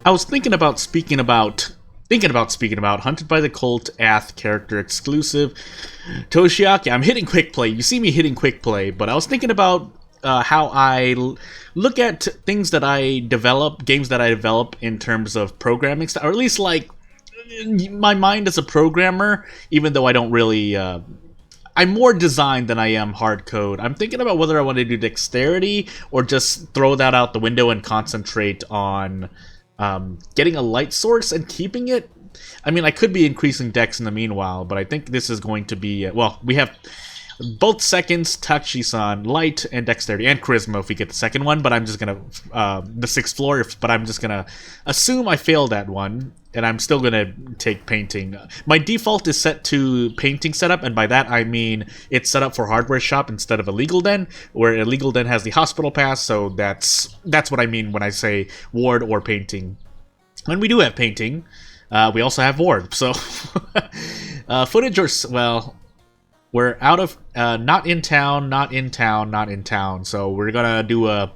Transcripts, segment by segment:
I was thinking about speaking about Hunted by the Cult Ath character exclusive Toshiaki. I'm hitting quick play. You see me hitting quick play, but I was thinking about how look at things that I develop, games that I develop in terms of programming, or at least like my mind as a programmer. Even though I don't really, I'm more design than I am hard code. I'm thinking about whether I want to do dexterity or just throw that out the window and concentrate on getting a light source and keeping it. I mean, I could be increasing dex in the meanwhile, but I think this is going to be... well, we have both seconds, Tachi-san, light, and dexterity, and charisma if we get the second one, but I'm just going to... the sixth floor, but I'm just going to assume I failed that one, and I'm still going to take painting. My default is set to painting setup, and by that I mean it's set up for hardware shop instead of a legal den, where a legal den has the hospital pass, so that's what I mean when I say ward or painting. And we do have painting. We also have ward, so... footage or... well... We're out of... not in town, not in town, not in town, so we're gonna do a...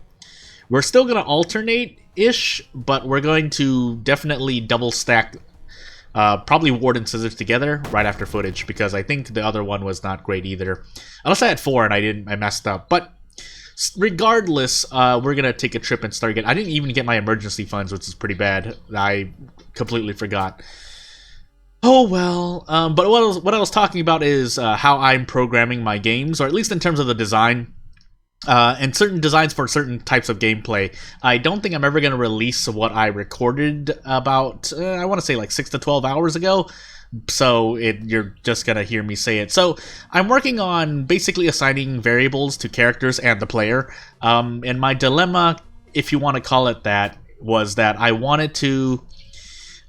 We're still gonna alternate-ish, but we're going to definitely double stack probably ward and scissors together right after footage, because I think the other one was not great either. Unless I had 4 and I messed up, but regardless, we're gonna take a trip and start again. I didn't even get my emergency funds, which is pretty bad. I completely forgot. Oh well, but what I was talking about is how I'm programming my games, or at least in terms of the design. And certain designs for certain types of gameplay. I don't think I'm ever going to release what I recorded about, I want to say like 6 to 12 hours ago. So you're just going to hear me say it. So I'm working on basically assigning variables to characters and the player. And my dilemma, if you want to call it that, was that I wanted to...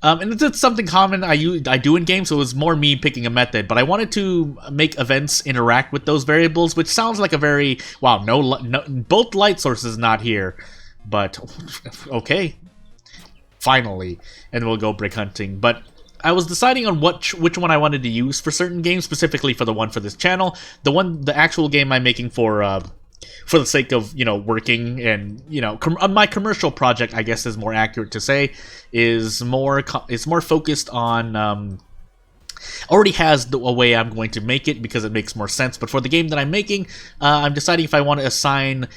and it's something common I do in games, so it was more me picking a method. But I wanted to make events interact with those variables, which sounds like a very... Wow, no both light sources not here. But, okay. Finally. And we'll go brick hunting. But I was deciding on which one I wanted to use for certain games, specifically for the one for this channel. The actual game I'm making for the sake of, working and, my commercial project, I guess is more accurate to say, is more focused on, already has a way I'm going to make it because it makes more sense. But for the game that I'm making, I'm deciding if I want to assign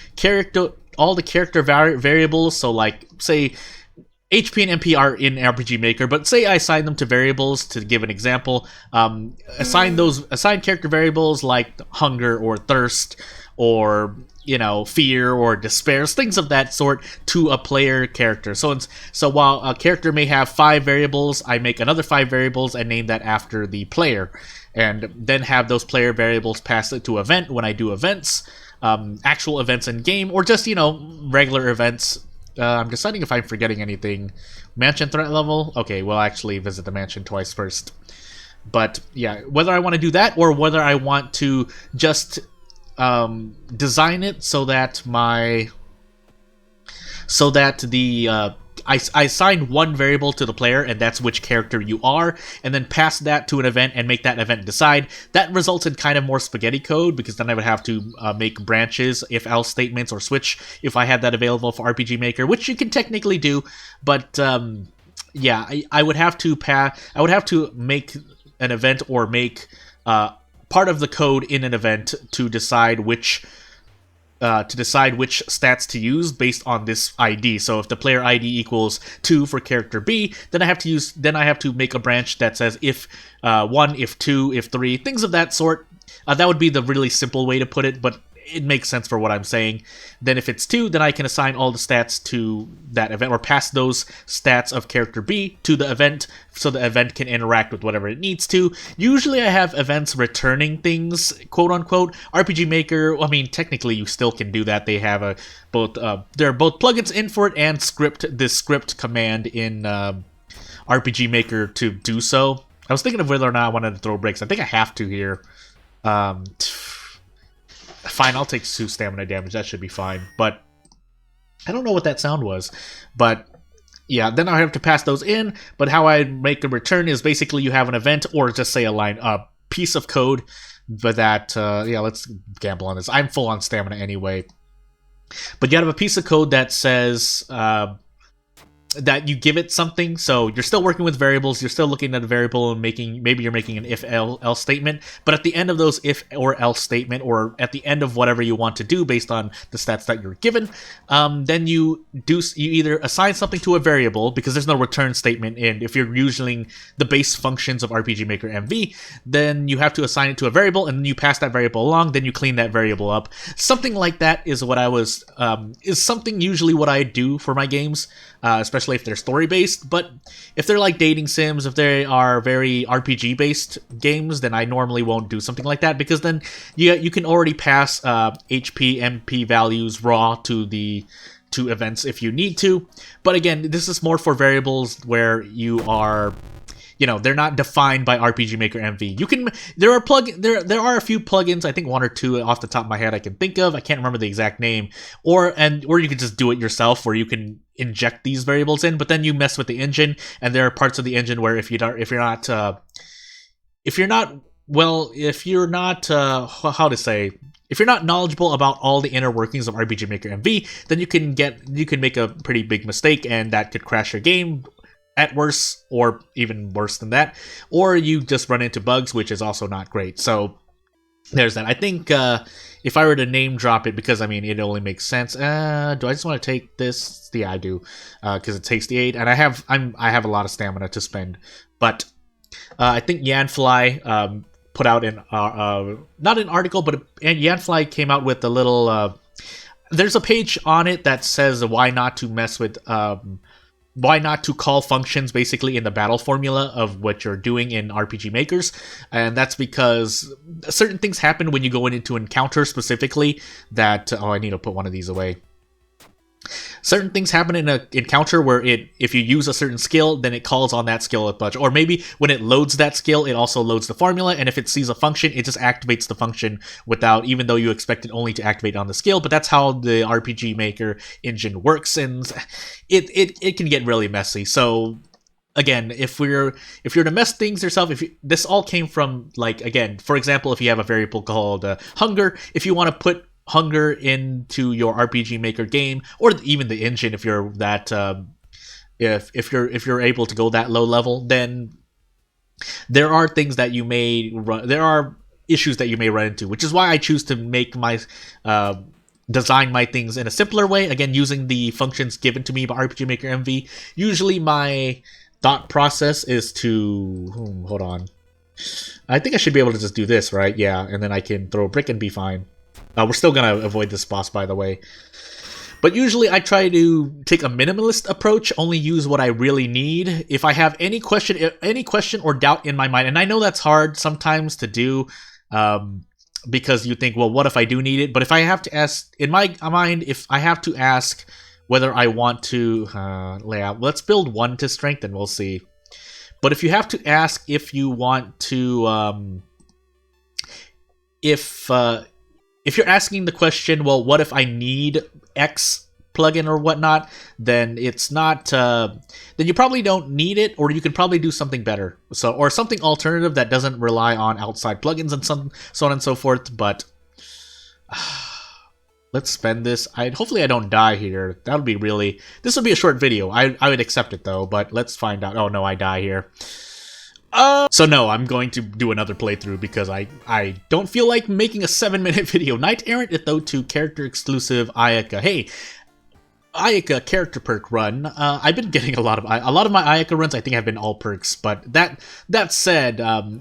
all the character variables, so like, say, HP and MP are in RPG Maker, but say I assign them to variables. To give an example, assign character variables like hunger or thirst, or fear or despair, things of that sort, to a player character. So while a character may have 5 variables, I make another 5 variables and name that after the player, and then have those player variables pass it to event when I do events, actual events in game, or just regular events. I'm deciding if I'm forgetting anything. Mansion threat level? Okay, we'll actually visit the mansion twice first. But yeah, whether I want to do that or whether I want to just design it so that I assign one variable to the player, and that's which character you are, and then pass that to an event and make that event decide. That results in kind of more spaghetti code, because then I would have to make branches, if-else statements, or switch if I had that available for RPG Maker, which you can technically do. But yeah, I would have to make an event or make part of the code in an event to decide which stats to use based on this ID. So if the player ID equals 2 for character B, then I have to make a branch that says if 1, if 2, if 3, things of that sort. That would be the really simple way to put it, but it makes sense for what I'm saying. Then if it's 2, then I can assign all the stats to that event, or pass those stats of character B to the event, so the event can interact with whatever it needs to. Usually I have events returning things, quote-unquote. RPG Maker, I mean, technically you still can do that. They have there are both plugins in for it and this script command in RPG Maker to do so. I was thinking of whether or not I wanted to throw breaks. I think I have to here. Fine, I'll take 2 stamina damage. That should be fine. But I don't know what that sound was. But yeah, then I have to pass those in. But how I make a return is basically you have an event, or just say a piece of code. But that, yeah, let's gamble on this. I'm full on stamina anyway. But you have a piece of code that says that you give it something. So you're still working with variables, you're still looking at a variable and maybe you're making an if else statement, but at the end of those if or else statement, or at the end of whatever you want to do based on the stats that you're given, then you either assign something to a variable, because there's no return statement in if you're using the base functions of RPG Maker MV, then you have to assign it to a variable, and then you pass that variable along, then you clean that variable up. Something like that is what I was is something usually what I do for my games, especially if they're story-based. But if they're like dating sims, if they are very RPG-based games, then I normally won't do something like that, because then you can already pass HP, MP values raw to events if you need to. But again, this is more for variables where you are, they're not defined by RPG Maker MV. There are a few plugins, I think 1 or 2 off the top of my head I can think of. I can't remember the exact name. Or you can just do it yourself, where you can inject these variables in, but then you mess with the engine, and there are parts of the engine where if you're not knowledgeable about all the inner workings of RPG Maker MV, then you can make a pretty big mistake, and that could crash your game at worst, or even worse than that, or you just run into bugs, which is also not great. So there's that. I think if I were to name drop it, because it only makes sense. Do I just want to take this? Yeah, I do, because it takes the 8, and I have a lot of stamina to spend. But I think Yanfly put out not an article, but Yanfly came out with a little. There's a page on it that says why not to mess with. Why not to call functions basically in the battle formula of what you're doing in RPG Makers. And that's because certain things happen when you go into encounter specifically that... Oh, I need to put one of these away. Certain things happen in an encounter where if you use a certain skill, then it calls on that skill a bunch. Or maybe when it loads that skill, it also loads the formula, and if it sees a function, it just activates the function even though you expect it only to activate on the skill. But that's how the RPG Maker engine works, and it can get really messy. So again, if you're to mess things yourself, this all came from, like, again, for example, if you have a variable called hunger, if you want to put hunger into your RPG Maker game, or even the engine, if you're that if you're able to go that low level, then there are things that you may run. There are issues that you may run into, which is why I choose to make my design my things in a simpler way. Again, using the functions given to me by RPG Maker MV. Usually, my thought process is to hold on. I think I should be able to just do this, right? Yeah, and then I can throw a brick and be fine. We're still going to avoid this boss, by the way. But usually I try to take a minimalist approach, only use what I really need. If I have any question or doubt in my mind, and I know that's hard sometimes to do, because you think, well, what if I do need it? But if I have to ask, in my mind, if I have to ask whether I want to lay out, let's build 1 to strength and we'll see. But if you have to ask if you want to, if you're asking the question, well, what if I need X plugin or whatnot, then it's not. Then you probably don't need it, or you can probably do something better. Or something alternative that doesn't rely on outside plugins and so on and so forth. But let's spend this. Hopefully I don't die here. That would be really. This would be a short video. I would accept it though. But let's find out. Oh no, I die here. So no, I'm going to do another playthrough because I don't feel like making a 7-minute video. Knight Errant Itho2 character exclusive Ayaka. Hey, Ayaka character perk run. I've been getting a lot of my Ayaka runs. I think have been all perks. But that said,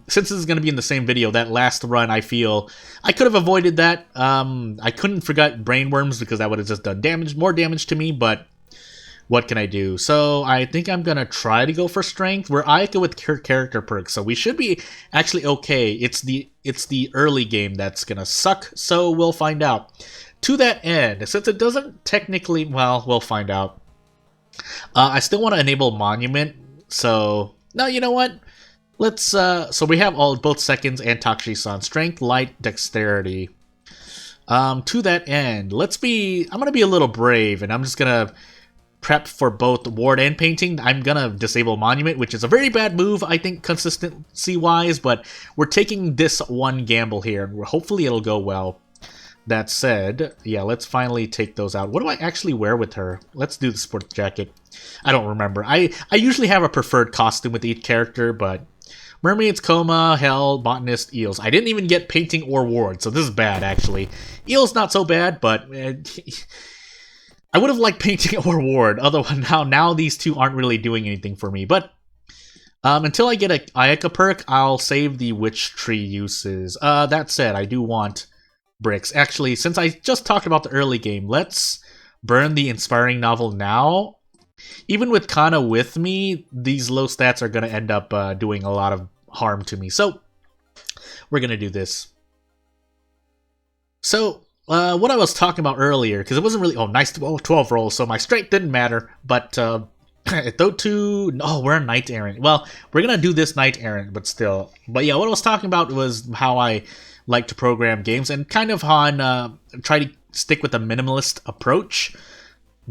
since this is going to be in the same video, that last run, I feel I could have avoided that. I couldn't forget brainworms because that would have just done more damage to me. But what can I do? So I think I'm gonna try to go for strength. We're Ayaka with character perks, so we should be actually okay. It's the early game that's gonna suck, so we'll find out. To that end, since it doesn't technically, well, we'll find out. I still want to enable monument, so no, you know what? Let's so we have both seconds and Takushi-san. Strength, light, dexterity. To that end, I'm gonna be a little brave, and I'm just gonna prep for both ward and painting. I'm gonna disable monument, which is a very bad move, I think, consistency wise, but we're taking this one gamble here, and hopefully it'll go well. That said, yeah, let's finally take those out. What do I actually wear with her? Let's do the sports jacket. I don't remember. I usually have a preferred costume with each character, but mermaids, coma, hell, botanist, eels. I didn't even get painting or ward, so this is bad, actually. Eels not so bad, but I would have liked painting or ward. Otherwise, now these two aren't really doing anything for me. But until I get a Ayaka perk, I'll save the witch tree uses. That said, I do want bricks. Actually, since I just talked about the early game, let's burn the inspiring novel now. Even with Kana with me, these low stats are going to end up doing a lot of harm to me. So, we're going to do this. So, what I was talking about earlier, because it wasn't really... Oh, nice 12 rolls, so my strength didn't matter. But, though to... Oh, we're a Knight Errant. Well, we're going to do this Knight Errant, but still. But yeah, what I was talking about was how I like to program games and kind of on try to stick with a minimalist approach.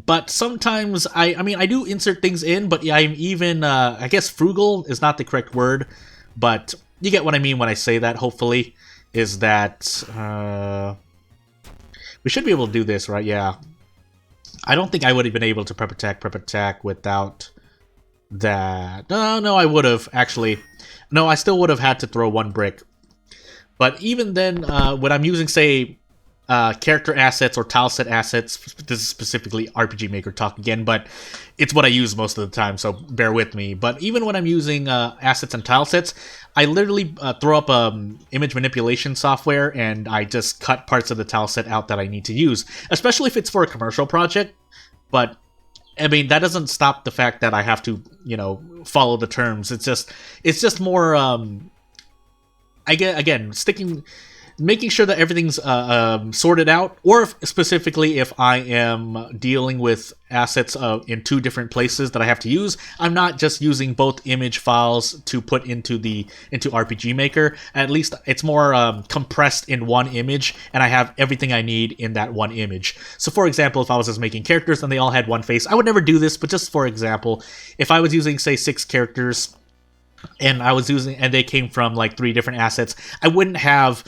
But sometimes I mean I do insert things in, but yeah, I'm even I guess frugal is not the correct word, but you get what I mean when I say that. Hopefully, is that we should be able to do this, right? Yeah, I don't think I would have been able to prep attack without that. No, I would have actually. No, I still would have had to throw one brick. But even then, when I'm using, say, character assets or tileset assets, this is specifically RPG Maker talk again, but it's what I use most of the time, so bear with me. But even when I'm using assets and tilesets, I literally throw up image manipulation software and I just cut parts of the tileset out that I need to use, especially if it's for a commercial project. But I mean, that doesn't stop the fact that I have to, you know, follow the terms. It's just more... again, making sure that everything's sorted out, or specifically if I am dealing with assets in two different places that I have to use, I'm not just using both image files to put into RPG Maker. At least it's more compressed in one image, and I have everything I need in that one image. So for example, if I was just making characters and they all had one face, I would never do this, but just for example, if I was using, say, 6 characters, and they came from like 3 different assets, I wouldn't have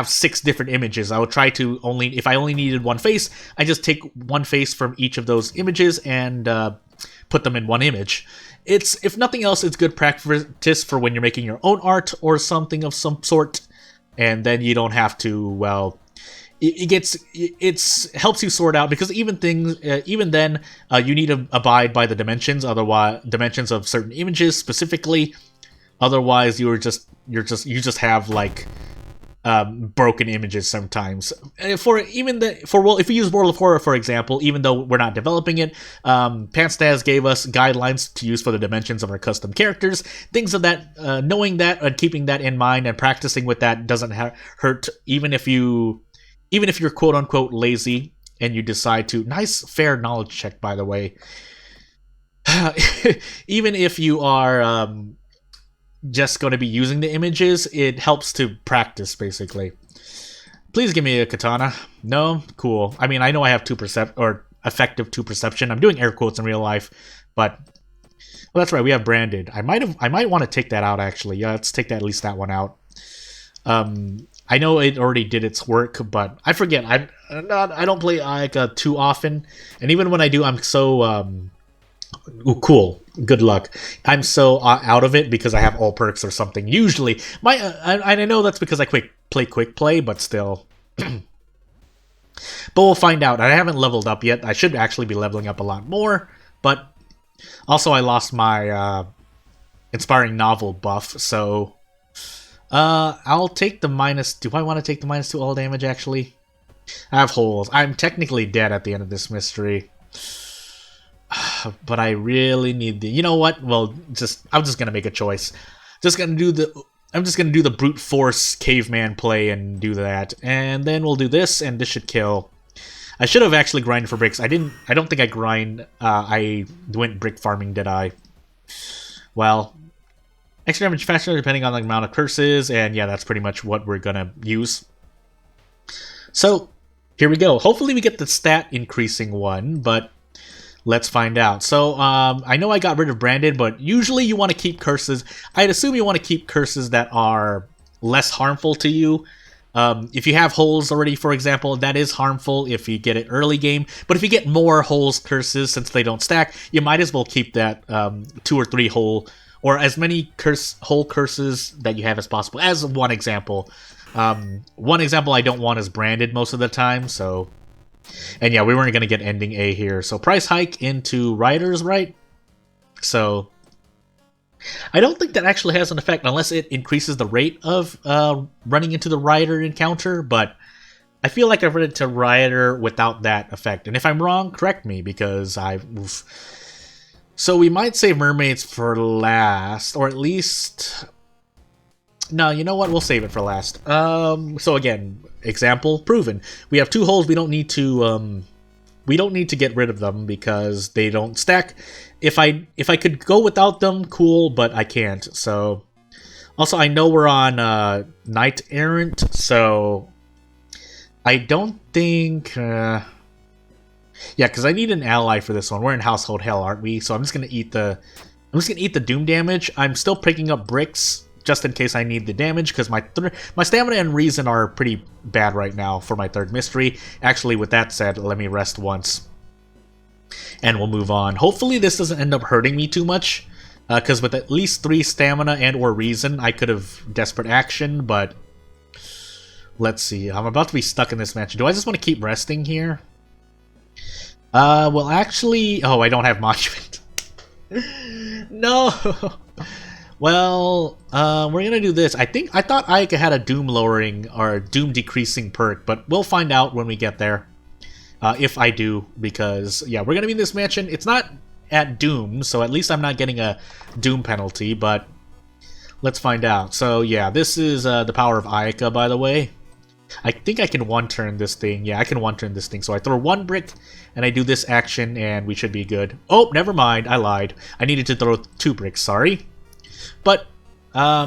6 different images. I would try to if I only needed one face, I just take one face from each of those images and put them in one image. It's, if nothing else, it's good practice for when you're making your own art or something of some sort, and then you don't have to, well, it helps you sort out, because even then you need to abide by the dimensions, otherwise dimensions of certain images specifically. Otherwise, you just have like broken images sometimes. If we use World of Horror for example, even though we're not developing it, Panstaz gave us guidelines to use for the dimensions of our custom characters. Things of that, knowing that and keeping that in mind and practicing with that doesn't hurt, even if you're quote-unquote lazy and you decide to... Nice fair knowledge check, by the way. Even if you are just going to be using the images, it helps to practice, basically. Please give me a katana. No? Cool. I mean, I know I have effective 2 perception. I'm doing air quotes in real life, but... Well, that's right, we have branded. I might want to take that out, actually. Yeah, let's take at least that one out. I know it already did its work, but I forget. I don't play Ayaka too often, and even when I do, I'm so ooh, cool. Good luck. I'm so out of it because I have all perks or something. Usually, I know that's because I play quick play, but still. But we'll find out. I haven't leveled up yet. I should actually be leveling up a lot more, but also I lost my inspiring novel buff, so. I'll take the minus... Do I want to take the -2 all damage, actually? I have holes. I'm technically dead at the end of this mystery. But I really need the... You know what? Well, I'm just gonna make a choice. I'm just gonna do the brute force caveman play and do that. And then we'll do this, and this should kill. I should have actually grinded for bricks. I don't think I went brick farming, did I? Well... Extra damage faster depending on the amount of curses, and yeah, that's pretty much what we're gonna use. So, here we go. Hopefully we get the stat increasing one, but let's find out. So, I know I got rid of branded, but usually you want to keep curses. I'd assume you want to keep curses that are less harmful to you, If you have holes already, for example, that is harmful if you get it early game. But if you get more holes curses, since they don't stack, you might as well keep that 2 or 3 hole, or as many hole curses that you have as possible. As one example. One example I don't want is branded most of the time, so... And yeah, we weren't going to get ending A here. So price hike into riders, right? So... I don't think that actually has an effect unless it increases the rate of running into the rider encounter, but I feel like I've run into rider without that effect. And if I'm wrong, correct me, because I've... So we might save mermaids for last, or at least... No, you know what? We'll save it for last. So again, example proven. We have 2 holes. We don't need to get rid of them because they don't stack. If I could go without them, cool, but I can't. So also I know we're on Knight Errant, so I don't think yeah, because I need an ally for this one. We're in Household Hell, aren't we? So I'm just gonna eat the doom damage. I'm still picking up bricks just in case I need the damage, because my stamina and reason are pretty bad right now for my 3rd mystery. Actually, with that said, let me rest once. And we'll move on. Hopefully this doesn't end up hurting me too much, because with at least 3 stamina and or reason, I could have desperate action, but... Let's see, I'm about to be stuck in this match. Do I just want to keep resting here? Well actually... Oh, I don't have monument. No! Well, we're gonna do this. I thought Ayaka had a doom lowering or doom decreasing perk, but we'll find out when we get there. If I do, because, yeah, we're gonna be in this mansion. It's not at doom, so at least I'm not getting a doom penalty, but let's find out. So, yeah, this is the power of Ayaka, by the way. I think I can one-turn this thing. Yeah, I can one-turn this thing. So I throw 1 brick, and I do this action, and we should be good. Oh, never mind. I lied. I needed to throw 2 bricks. Sorry. But,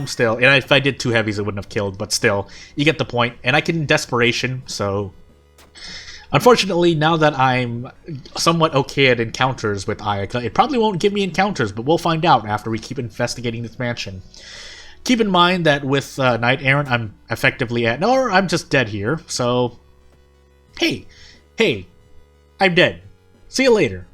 still, and if I did 2 heavies, it wouldn't have killed, but still, you get the point. And I can Desperation, so... Unfortunately, now that I'm somewhat okay at encounters with Ayaka, it probably won't give me encounters, but we'll find out after we keep investigating this mansion. Keep in mind that with Knight Errant, I'm effectively at... No, I'm just dead here, so... Hey, I'm dead. See you later.